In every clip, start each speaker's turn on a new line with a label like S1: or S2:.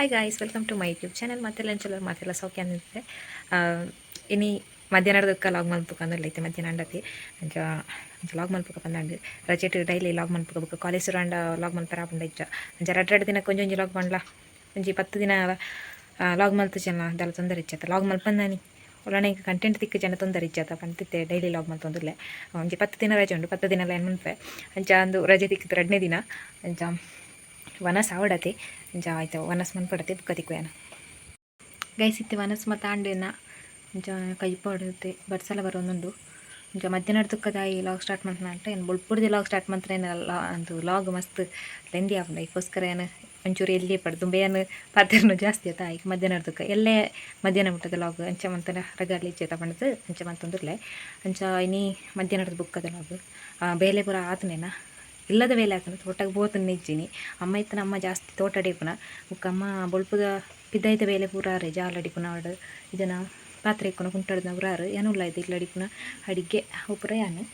S1: Hi guys, welcome to my YouTube channel. ಮತ್ತೆ ಲಂಚಲ್ಲ ಮಾತೆಲ್ಲ ಸೌಖ್ಯ ಅಂದಿದ್ದೆ. ಇನಿ ಮಧ್ಯಾಹ್ನದಕ್ಕೆ ಲಾಗ್ ಮಲ್ಪುಕ ಅಂದೈತೆ. ಮಧ್ಯಾಹ್ನ ಅಂಡತಿ ಅಂಚ ಲಾಗ್ ಮಲ್ಪುಕ ಬಂದಂಡು ರಜೆಟ್ ಡೈಲಿ ಲಾಗ್ ಮಲ್ಪುಕ ಕಾಲೇಜ್ ಸುರಂಡ ಲಾಗ್ ಮಲ್ಪರ ಆಪುಂಡ ಇಚ್ಚ ಅಂಚ ಎರಡು ದಿನ ಒಂಜೊಂಜಿ ಲಾಗ್ ಮಾಡ್ಲ ಒಂಜಿ 10 ದಿನ ಲಾಗ್ ಮಲ್ತು ಜನ ಅದೆಲ್ಲ ತೊಂದರೆ ಇಚ್ಚತ್ತ ಲಾಗ್ ಮಲ್ಪಂದಾನಿ ಒಳ್ಳೆ ಕಂಟೆಂಟ್ ತಿಕ್ಕ ಜನ ತೊಂದರೆ ಇಚ್ಚತ್ತ ಪಂತಿತ್ತೆ ಡೈಲಿ ಲಾಗ್ ಮಲ್ತೊಂದಿಲ್ಲ ಒಂಜಿ 10 ದಿನ ರಜೆ ಉಂಡು 10 ದಿನ ಏನು ಮಲ್ಪೆ ಅಂಚ ಅಂದು ರಜೆ ತಿಕ್ಕಿತ್ತು 2ನೇ ದಿನ ಅಂಚ ವನಸ್ ಆವಡತೆ ಅಂಚ ಆಯ್ತು ವನಸ್ ಮನ್ಪಡತೆ ಬುಕ್ಕ ತಿಕ್ಕುವೇನ ಗೈಸ್ ಇತ್ತೆ ವನಸ್ ಮತ್ತು ಆಂಡೇನ ಅಂಚ ಕೈ ಪಡುತ್ತೆ ಬಡ್ಸಲ ಬರೋಂದುಂಡು ಇಂಚ ಮಧ್ಯಾಹ್ನ ತುಕ್ಕದಾಯಿ ಲಾಗ್ ಸ್ಟಾರ್ಟ್ ಮಾಡ್ತಾನೆ ಅಂತ ಏನು ಬುಡ್ಪುಡ್ದು ಲಾಗ್ ಸ್ಟಾರ್ಟ್ ಮಾಡ್ತಾನೆ ಅಂದು ಲಾಗ್ ಮಸ್ತ್ ಲೆಂದಿ ಆಪುಂಡ ಇದಕ್ಕೋಸ್ಕರ ಏನು ಒಂಚೂರು ಎಲ್ಲಿ ಪಡ್ದು ತುಂಬೇನು ಪಾತ್ರನು ಜಾಸ್ತಿ ಆಯ್ತಾ ಈಗ ಮಧ್ಯಾಹ್ನ ತುಕ್ಕ ಎಲ್ಲೇ ಮಧ್ಯಾಹ್ನ ಬಿಟ್ಟದ ಲಾಗ್ ಅಂಚೆ ಮಂತನ ರಗಾಲಿ ಇಚ್ಚೆ ತಗೊಂಡು ಅಂಚೆ ಮಂತಂದಿರಲೆ ಅಂಚ ಇನಿ ಮಧ್ಯಾಹ್ನದ ಬುಕ್ಕದ ಲಾಗ್ ಬೇಲೆ ಪೂರ ಆತನೇನ ಇಲ್ಲದ ವೇಲೆ ಆತನ ತೋಟಕ್ಕೆ ಬೋತನ್ನ ಇಜ್ಜಿನಿ ಅಮ್ಮ ಇತ್ತನ ಅಮ್ಮ ಜಾಸ್ತಿ ತೋಟ ಅಡಿಪುನ ಅಮ್ಮ ಬೊಳ್ಪುದ ಪಿದ್ದಾಯ್ತ ಬೇಲೆ ಪೂರಾರೆ ಜಾಲ ಅಡಿಪುನ ಅವಡು ಇದನ್ನು ಪಾತ್ರೆ ಇಕ್ಕುನ ಕುಂಟಾಡ್ದ ಪುರಾರು ಏನುಲ್ಲ ಇದು ಇಲ್ಲ ಅಡಿಪುನ ಅಡಿಗೆ ಉಪುರ ಯಾನು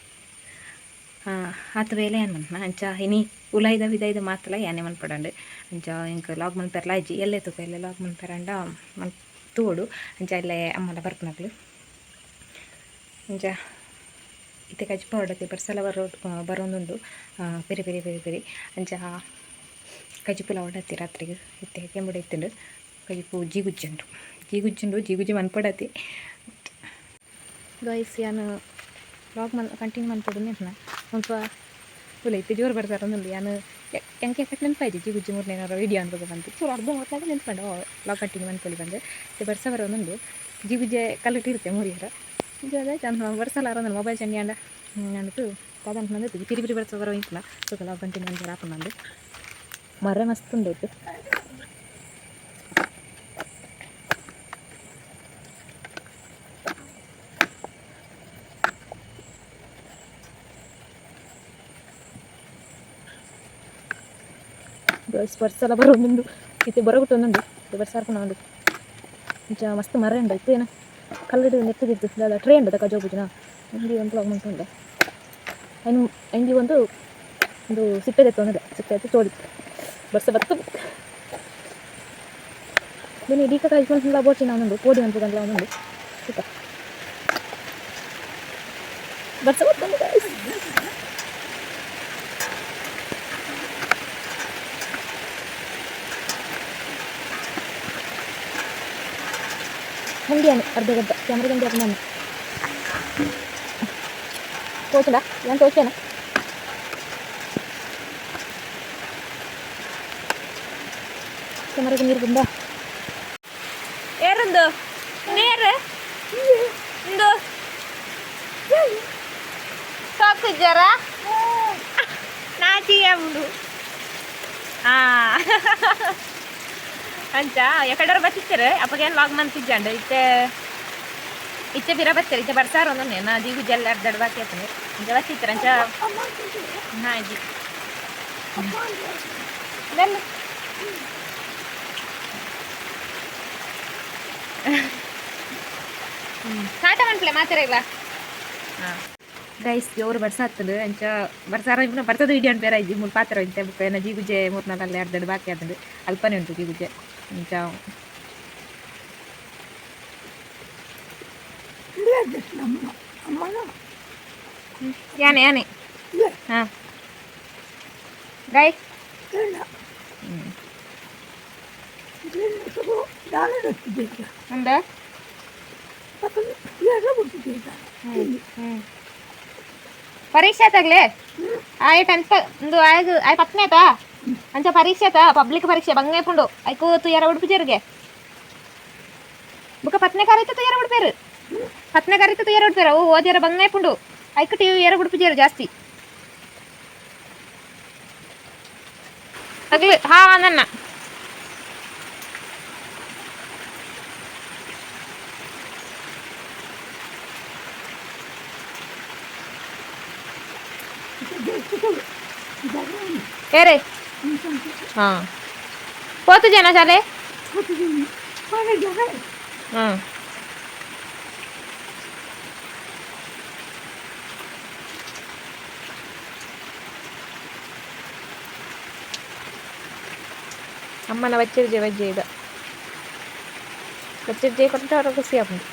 S1: ಆತ ವೇಲೆ ಏನು ಮನ್ಪನ ಅಂಚ ಇನಿ ಉಲಾಯ್ದ ವಿದಾಯ್ದ ಮಾತಲ್ಲ ಯಾನೇ ಮನ್ಪಡಂಡು ಅಂಚ ಇಂಕ ಲಾಗ್ ಮನ್ಪೆರ್ಲ ಅಜ್ಜಿ ಎಲ್ಲೇ ತುಕ ಎಲ್ಲೇ ಲಾಗ್ ಮನ್ಪೆರಂಡ ಮನ್ ತೂಡು ಅಂಚ ಇಲ್ಲೇ ಅಮ್ಮನ ಬರ್ಪನಕ್ಲು ಅಂಚ ಇತ್ತೆ ಕಜ್ಪ ಹೊಡತೆ ಬರ್ಸಲ ಬರೋಂದುಂಡು ಪೆರಿ ಪೆರಿ ಪೆರಿ ಪೆರಿ ಅಂಚ ಕಜಿಪುಲ ಹೊಡತಿ ರಾತ್ರಿಗೆ ಇತ್ತೆ ಕೆಂಬುಡ ಇತ್ತುಂಡು ಕಜಿಪು ಜೀಗುಜ್ಜುಂಡು ಜೀಗುಜ್ಜಿ ಮನ್ಪಡತಿ ಗಾಯ್ಸ್ ಯಾನು ಲಾಗ್ ಕಂಟಿನ್ಯೂ ಮನ್ಪಡು ನೆನ್ಪನ ಸ್ವಲ್ಪ ಫುಲ್ ಇತ್ತು ಜೋರು ಬರ್ತಾರಂದು ಯಾನು ಎಂಕೆ ಕಟ್ ನೆನಪಾಯ್ತು ಜೀಗುಜ್ಜಿ ಮೂರನೇನಾರ ವೀಡಿಯೋ ಅನ್ಬೋದು ಬಂತು ಚೂರು ಅರ್ಧ ಮೂರ್ನಾಗ ನೆನ್ಪಂಡು ಲಾಗ್ ಕಂಟಿನ್ಯೂ ಮನ್ಪೊಲಿ ಬಂದು ಇತ್ತೆ ಬರ್ಸ ಬರೋಂದುಂಡು ಜೀಗುಜ್ಜೆ ಕಲ್ಲಿಟ್ಟಿರುತ್ತೆ ಮೂರಿಯರ ಇದಾದ ಚಂದ ಬರ್ಸಲ್ಲ ಅರ ಮೊಬೈಲ್ ಚಂಡಿ ಅಂಡ ನನಗೆ ಕಾದಂತ ನಂದು ಪಿರಿ ಪಿರಿ ಬರ್ಸ ಬರೋ ಇಂಕಲ ಸ್ವಲ್ಪ ಲಾಗ್ ಕಂಟಿನ್ಯೂ ಅಂತ ರಾಪ ನಂದು ಮರ ಮಸ್ತ್ ಉಂಡೈತು ಬರ್ಸಲ್ಲ ಬರೋಂದುಂಡು ಇತ್ತೆ ಬರೋಗುಟ್ಟೊಂದುಂಡು ಬರ್ಸಾರ್ಕೊಂಡು ಒಂದು ಇಂಚ ಮಸ್ತ್ ಮರ ಉಂಡ ಇತ್ತು ಏನ ಕಲ್ಲಡಿ ನೆತ್ತದಿತ್ತು ಅಲ್ಲ ಟ್ರೇ ಉಂಟದ ಕಜೋಬುಜನ ಅಂಗಿ ಒಂದು ಲಾಗ್ ಮಾಡ್ಕೊಂಡೆ ಅಂಗಿ ಒಂದು ಸಿಪ್ಪೆದೆತ್ತು ಒಂದಿದೆ ಸಿಪ್ಪೆ ಎತ್ತು ತೋಡಿತ್ತು ಬರ್ಸ ಬತ್ತು ನೀನು ಇಡೀ ಕಾಯ್ಕೊಂಡು ಬೋಚಿನ ಒಂದೊಂದು ಕೋಡಿ ಅನ್ಬೋದಲ್ಲ ಒಂದೊಂದು ಸಿಕ್ಕ ಬರ್ಸ ಬತ್ತೊಂದು ಗಂಡಿಯಾನು ಅರ್ಧ ಗಡ್ಡ ಕ್ಯಾಮ್ರಾ ಗಂಡಿ ಅದು ನಾನು ತೋಚಡ ನಾನು ತೋಚೇನ ಕ್ಯಾಮ್ರಾಗೆ ನೀರು ಬಂದ ಏರೊಂದು ನೀರು ಒಂದು ಸಾಕು ಜರ ನಾಚಿಗೆ ಉಂಡು ಅಂಚ ಎಕಡರ ಬತ್ತಿರ್ತಾರೆ ಅಪ್ಪಗೇನು ಲಾಗ್ ಮಂತಿಜ್ಜಂಡು ಇತ್ತೆ ಬಿರ ಬತ್ತಾರೆ ಇತ್ತೆ ಬರ್ಸಾರ ಒಂದೊಂದೇ ನಾ ಜೀಗು ಜಲ್ಲ ಅರ್ಧಡ್ ಬಾಕಿ ಆತನೆ ಇಂಚ ಬತ್ತಿರ್ತಾರೆ ಅಂಚ ಹಾಂ ಅಜ್ಜಿ ಕಾಟ ಮನ್ಪಲೆ ಮಾತಾರ ಇಲ್ಲ ಹಾಂ ಗೈಸ್ ಅವ್ರು ಬರ್ಸಾತ್ತದು ಅಂಚ ಬರ್ಸಾರ ಇನ್ನು ಬರ್ತದ ವಿಡಿಯೋ ಅಂತ ಬೇರೆ ಇದ್ದಿ ಮೂರು ಪಾತ್ರ ಇಂತೆ ಬುಕ್ಕ ಏನೋ ಜೀಗುಜೆ 3-4 ಅರ್ಧಡ್ ಬಾಕಿ ಆತಂದು ಅಲ್ಪನೇ ಉಂಟು ಜೀಗುಜೆ ಅಂಚ ಯಾನೆ ಹಾಂ ಗಾಯ್ ಉಂಡ ಪರೀಕ್ಷೆ ಆತಾಗ್ಲೇ ಆಯ್ 10th ಒಂದು ಆಯ್ದು 10ನೇ ಆಯ್ತಾ ಅಂಚ ಪರೀಕ್ಷೆ ಆಯ್ತಾ ಪಬ್ಲಿಕ್ ಪರೀಕ್ಷೆ ಬಂಗೇ ಪುಂಡು ಐಕು ತುಯ್ಯಾರ ಉಡುಪಿಜೇರಿಗೆ ಬುಕ್ಕ 10ನೇ ಕಾರಿತ್ತು ತುಯ್ಯಾರ ಉಡುಪೇರು 10ನೇ ಕಾರಿತ್ತು ತುಯ್ಯಾರ ಉಡುಪೇರು ಅವು ಓದ್ಯಾರ ಬಂಗೇ ಪುಂಡು ಐಕು ಟಿ ವಿ ಯಾರ ಉಡುಪಿಜೇರು ಜಾಸ್ತಿ ಅಗ್ಲಿ ಹಾ ನನ್ನ ಏರೇ ಹಾಂ ಹೋತು ಜನ ಶಾಲೆ ಹಾಂ ಅಮ್ಮನ ವಜ್ಜೆ ಇದೆ ಬಚ್ಚೆ ಜೇ ಕೊಟ್ಟು ಅವ್ರ ಖುಷಿ ಆಗ್ಬೋದು.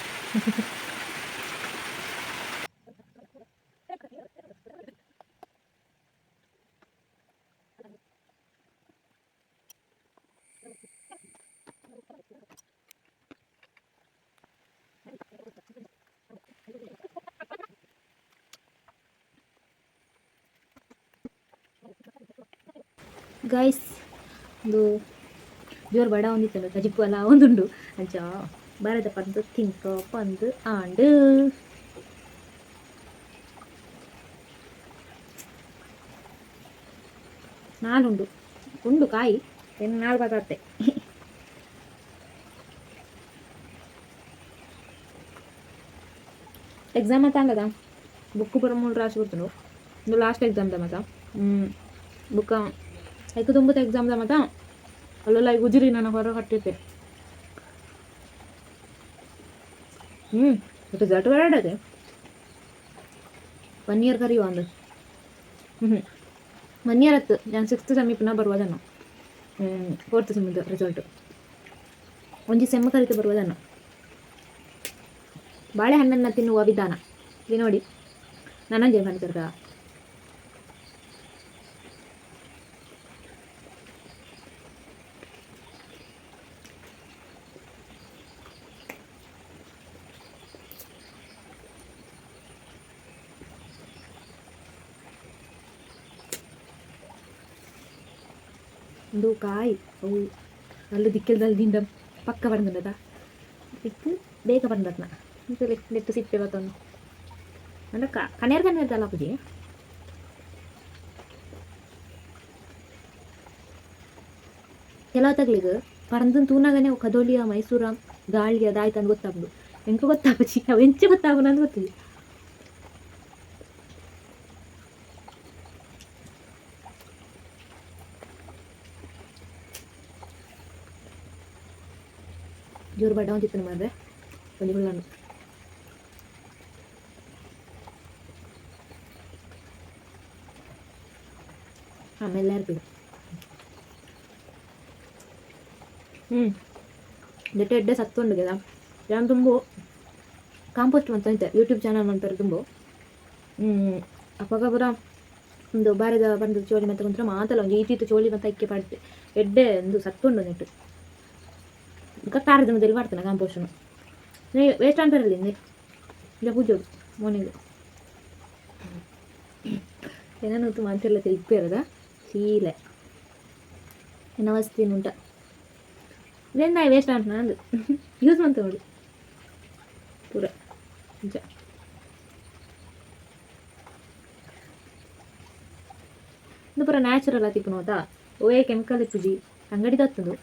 S1: ಗೈಸ್ ಒಂದು ಜೋರು ಬಡ ಒಂದಿತ್ತಲ್ಲ ತಜಿಪ್ಪು ಎಲ್ಲ ಒಂದುಂಡು ಅಂಚ ಭಾರತ ಪಂದು ತಿಂಕ ಪಂದು ಆಂಡು ನಾನುಂಡು ಉಂಡು ಕಾಯಿ ಏನು ನಾಳು ಬದತ್ತೆ ಎಕ್ಸಾಮ್ ಅಂತ ಅಂಗದ ಬುಕ್ಕು ಬರೋ 3 ರಾಶಿ ಕೊಡ್ತನು ಒಂದು ಲಾಸ್ಟ್ ಎಕ್ಸಾಮ್ದ ಮತ ಬುಕ್ಕ ಐಕು ತುಂಬುತ್ತ ಎಕ್ಸಾಮ್ದ ಮತ ಅಲ್ಲೆಲ್ಲ ಉಜಿರಿ ನಾನು ಹೊರ ಕಟ್ಟಿದ್ದೆ ರಿಸಲ್ಟ್ ಬರಡದೆ 1 ಇಯರ್ ಕರಿಯುವ ಅಂದು 1 ಇಯರ್ ಹತ್ತು ನಾನು 6th ಸೆಮಿಪ್ನ ಬರುವುದನ್ನು 4th ಸೆಮಿದ ರಿಸಲ್ಟ್ ಒಂಜಿ ಸೆಮ್ ಕರಿತು ಬರುವುದನ್ನು ಬಾಳೆಹಣ್ಣನ್ನು ತಿನ್ನುವ ವಿಧಾನ ಇಲ್ಲಿ ನೋಡಿ ನನಂಜೆ ಕಾಣ್ತಿರ್ಗ ಒಂದು ಕಾಯಿ ಅವು ಅಲ್ಲಿ ದಿಕ್ಕಿಲ್ದಲ್ಲಿ ದಿಂಡ ಪಕ್ಕ ಬಂದದ ಇತ್ತು ಬೇಗ ಬಂದದ್ನ ಇದು ನೆಟ್ಟು ಸಿಪ್ಪೆ ಬತ್ತೊಂದು ಅಂದ್ರೆ ಕನೇರ್ದಲ್ಲ ಪೂಜೆ ಕೆಲವು ತಗ್ಲಿಗೆ ಪರಂದನ್ ತೂನಾಗನೆ ಕದೋಲಿಯ ಮೈಸೂರ ಗಾಳಿ ಅದಾಯ್ತು ಅಂತ ಗೊತ್ತಾಗ್ದು ಎಂಕ ಗೊತ್ತಾಪಚಿ ಅವು ಎಂಚೆ ಗೊತ್ತಾಗೋಣ ಅಂತ ಗೊತ್ತಿದೆ ಜೋರು ಬಡ್ಡ ಒಂದಿತ್ತು ಮಾರ್ರೆ ಒಂದು ಹುಳ್ಳನ್ನು ಆಮೇಲೆ ಇರ್ಬೇಕು ಜೊತೆ ಎಡ್ಡೆ ಸತ್ತುಂಡು కదా ನಾನು ತುಂಬ ಕಾಂಪೋಸ್ಟ್ ಅಂತ ಯೂಟ್ಯೂಬ್ ಚಾನಲ್ ಮಾಡ್ತಾರೆ ತುಂಬ ಅಪ್ಪಾಗ ಪುರ ಒಂದು ಬಾರದ ಬಂದು ಚೋಳಿ ಮತ್ತೆ ಕುಂತ್ರೆ ಮಾತಲ್ಲ ಒಂದು ಈಟಿತ್ತು ಚೋಳಿ ಮತ್ತೆ ಇಕ್ಕೆ ಪಾಡ್ತೆ ಎಡ್ಡೆ ಒಂದು ಸತ್ತುಂಡು ನೆಟ್ಟು ಕಾರದಮದಲ್ಲಿ ಮಾಡ್ತಾನೆ ಕಾಂಪೋಸ್ಟನ್ನು ವೇಸ್ಟ್ ಅಂತಾರಲ್ಲಿ ಇಲ್ಲ ಪೂಜೆ ಮೋನಿಗೆ ಏನೋ ಮಂತೆಲ್ಲ ತಿರುಗಿರೋದ ಶೀಲೆ ಏನು ಅವಸ್ಥೆ ಉಂಟ ಇದೇನು ವೇಸ್ಟ್ ಅಂತ ನಂದು ಯೂಸ್ ಮಾಡ್ತಾ ನೋಡಿ ಪೂರ ನಿಜ ಇದು ಪೂರ ನ್ಯಾಚುರಲ್ ಆತಿಪ್ಪು ನೋತಾ ಓಯೇ ಕೆಮಿಕಲ್ ಇಪ್ಪುಜಿ ಅಂಗಡಿ ತತ್ತದು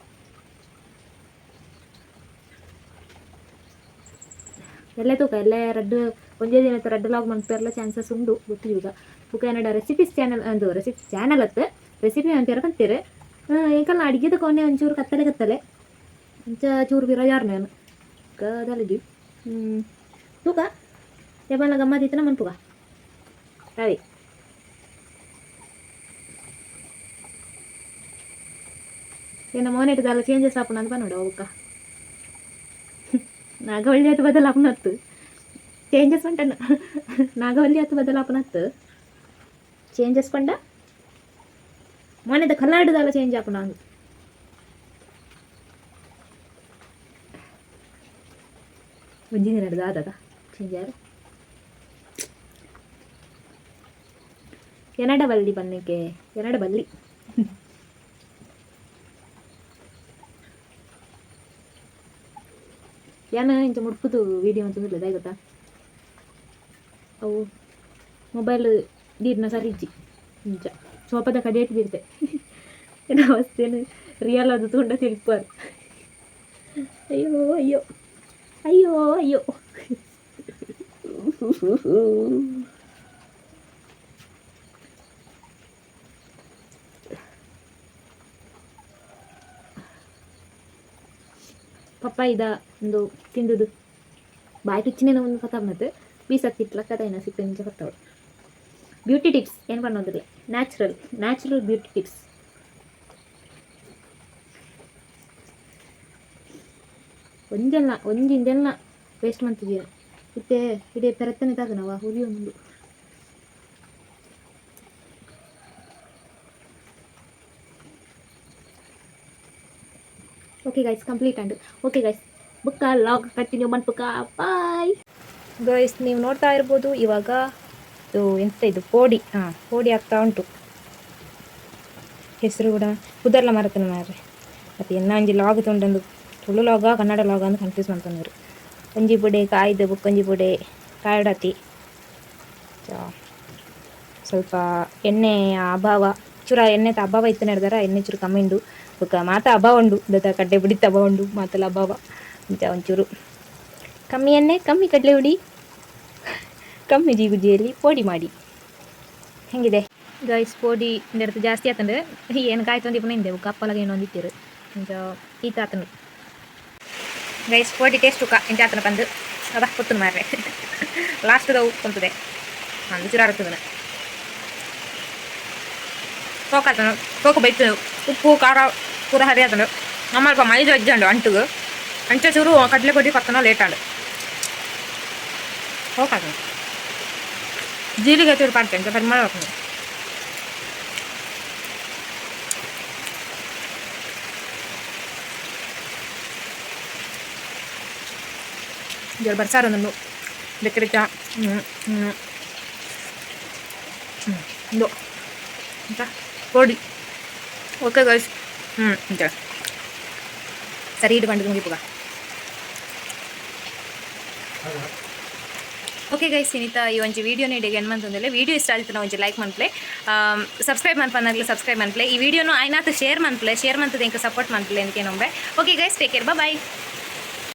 S1: ಎಲ್ಲ ತೂಕ ಎಲ್ಲ ರೆಡ್ ಒಂದೇ ದಿನ ರೆಡ್ ಲಾಗ್ ಮಾಡ್ತಾರಲ್ಲ ಚಾನ್ಸಸ್ ಉಂಡು ಗೊತ್ತಿಲ್ಲ ಈಗ ಬುಕ್ ಏನಡ ರೆಸಿಪೀಸ್ ಚಾನಲ್ ಒಂದು ರೆಸಿಪಿ ಚಾನಲ್ ಅತ್ತೆ ರೆಸಿಪಿ ಅಂತೀರ ಕಂತೀರಿ ಏಕಲ್ಲ ಅಡುಗೆದ ಕೊನೆ ಒಂಚೂರು ಕತ್ತಲೆ ಅಂಚ ಚೂರು ಬಿರೋಜಾರ್ ನಾನು ಕದಲಿದ್ವಿ ತೂಕ ಯಾವಲ್ಲ ಗಮ್ಮತ್ತಿತ್ತನ ಮನ್ಪುಗ ರವಿ ಏನ ಮೋನೆಟ್ದಲ್ಲ ಚೇಂಜಸ್ ಆಪಣ ಅಂತ ನೋಡ ಅವಕ್ಕ ನಾಗವಲ್ಲಿ ಆತು ಬದಲಾಪನತ್ತು ಚೇಂಜಸ್ ಪಂಡ ನಾಗವಲ್ಲಿ ಆತು ಬದಲಾಪನತ್ತು ಚೇಂಜಸ್ ಪಂಡ ಮೊನ್ನೆದ ಕಲ್ಲಾಡುದಲ್ಲ ಚೇಂಜ್ ಆಪನ ಅಂದು ಮುಂಜಿನ ನಡೆದ ಆದದ ಚೇಂಜ್ ಯಾರು ಎನಡ ಬಲ್ಲಿ ಬನ್ನಕ್ಕೆ ಎನಡ ಬಲ್ಲಿ ಏನು ಇಂಚ ಮುಡ್ಪುದು ವೀಡಿಯೋ ಅಂತ ಹೇಳಿದ ಗೊತ್ತಾ ಅವು ಮೊಬೈಲ್ ನೀರಿನ ಸರಿಜ್ಜಿ ಇಂಚ ಸೋಪದ ಕಡಿಯಟ್ಟು ಬಿಡ್ತೆ ಏನು ಅವಸ್ಥೆನು ರಿಯಲ್ ಅದು ತುಂಡ ತಿಳ್ಪಾರು ಅಯ್ಯೋ ಅಯ್ಯೋ ಅಯ್ಯೋ ಅಯ್ಯೋ ಪಪ್ಪ ಇದ ಒಂದು ತಿಂದುದು ಬಾಯಿ ಕಿಚ್ಚಿನ ಒಂದು ಕಥಾಬ್ನತ್ತು ಬೀಸ್ ಹತ್ತಿಟ್ಲ ಕಥೆನ ಸಿಕ್ಕ ನಿಂಚೆ ಬರ್ತಾವಳು ಬ್ಯೂಟಿ ಟಿಪ್ಸ್ ಏನು ಪಣ್ಣೋದಿಲ್ಲ ನ್ಯಾಚುರಲ್ ಬ್ಯೂಟಿ ಟಿಪ್ಸ್
S2: ಒಂಜಿಂದೆಲ್ಲ ವೇಸ್ಟ್ ಮಾಡ್ತಿದ್ದೀರ ಇತ್ತೆ ಇಡೀ ಪೆರತ್ತನೆ ತಾಗನವ ಹುರಿಯೋ ಮುಂದು. Okay guys complete and okay guys book log continue ಮಾಡ್ಬೇಕ ಬಾಯ್ ಗೈಸ್. ನೀವು ನೋಡ್ತಾ ಇರ್ಬೋದು ಇವಾಗ ಇದು ಪೋಡಿ ಪೋಡಿ ಆಗ್ತಾ ಉಂಟು. ಹೆಸರು ಕೂಡ ಕುದರ್ಲ ಮರತನ ಮಾರ್ರೆ ಮತ್ತು ಒಂಜಿ ಲಾಗ್ ತೊಂಡೊಂದು ತುಳು ಲಾಗ ಕನ್ನಡ ಲಾಗ ಅಂತ ಕನ್ಫ್ಯೂಸ್ ಮಾಡ್ತಾನೆ. ಒಂಜಿ ಬುಡೆ ಕಾಯ್ದು ಬುಕ್ಕೊಂಜಿ ಬುಡೆ ಕಾಯ್ಡತಿ ಸ್ವಲ್ಪ ಎಣ್ಣೆ ಅಭಾವ ಚೂರ ಎಣ್ಣೆ ಅಭಾವ ಇತ್ತು ನಡೆದಾರ ಎಣ್ಣೆ ಚೂರು ಕಮ್ಮಿ ಉಂಡು ಬೊಕ್ಕ ಮಾತ ಅಭಾವ ಉಂಡು ದತ್ತ ಕಡ್ಲೆ ಬಿಡಿತ ಅಭಾವ ಉಂಡು ಮಾತೆಲ್ಲ ಅಭಾವ ಅಂತ ಒಂಚೂರು ಕಮ್ಮಿ ಎಣ್ಣೆ ಕಮ್ಮಿ ಕಡಲೆ ಹುಡಿ ಕಮ್ಮಿ ಜೀಗುಜಿಯಲ್ಲಿ ಪೋಡಿ ಮಾಡಿ ಹೆಂಗಿದೆ ಗೈಸ್. ಪೋಡಿ ಇಂದೆಡ್ತು ಜಾಸ್ತಿ ಆತಂದ್ರೆ ಏನು ಕಾಯ್ತು ಒಂದು ಇಪ್ಪನ ಹಿಂದೆ ಕಪ್ಪಲಾಗ ಏನು ಒಂದಿತ್ತಿರು ಇಂಚ ಈತ ಆತನು ಗೈಸ್. ಪೋಡಿ ಟೇಸ್ಟ್ ಇಂಚ ಆತನ ಬಂದು ಅದ ಕೊತ್ತನು ಮಾರ್ರೆ ಲಾಸ್ಟ್ದ ಉಪ್ಪು ಕೊಂತದೆ ಅಂದು ಚೂರಾಡ್ತದನ ಸೋಕಾತನು ಸೋಕು ಬೈತು ಉಪ್ಪು ಖಾರ ಪೂರ ಹರಿ ಆತನು ನಮ್ಮಲ್ಪ ಮೈದು ಅಜ್ಜಂಡು ಅಂಟುಗು ಅಂಚ ಚೂರು ಕಡಲೆ ಕೊಡಿ ಪತ್ತನ ಲೇಟ್ ಆಡು ಸೋಕಾತನು ಜೀರಿಗೆ ಚೂರು ಪಾಡ್ತೆ ಅಂತ ಪರಿಮಳ ಹಾಕೊಂಡು ಜರ ಬರ್ಸಾರೊಂದು ಬೆಕ್ಕರಿಚ ಇದು ಅಂತ ಪೋಡಿ ಓಕೆ ಗೈಸ್. ಅಂತ ಸರಿ ಇಟ್ಕೊಂಡು ಮುಗಿಪುಗ ಓಕೆ ಗೈಸ್. ಇನ್ನಿತ ಈ ಒಂಜಿ ವಿಡಿಯೋ ನೀಡಿಗೆ ಏನು ಮಂತಂದರೆ ವಿಡಿಯೋ ಇಷ್ಟ ಆಯ್ತು ನಾವು ಒಂಜಿ ಲೈಕ್ ಮನ್ಪ್ಲೆ ಸಬ್ಸ್ಕ್ರೈಬ್ ಮನ್ಪನ್ನಾಗಲಿ ಸಬ್ಸ್ಕ್ರೈಬ್ ಮನ್ಪ್ಲೆ ಈ ವಿಡಿಯೋನು ಐನಾತ್ ಶೇರ್ ಮನ್ಪ್ಲೆ ಶೇರ್ ಮಂತದ ಇಂಕ ಸಪೋರ್ಟ್ ಮನ್ಪ್ಲೆ ಅಂತ ಏನೊಂಬೆ. ಓಕೆ ಗೈಸ್ ಟೇಕ್ ಕೇರ್ ಬಾಯ್.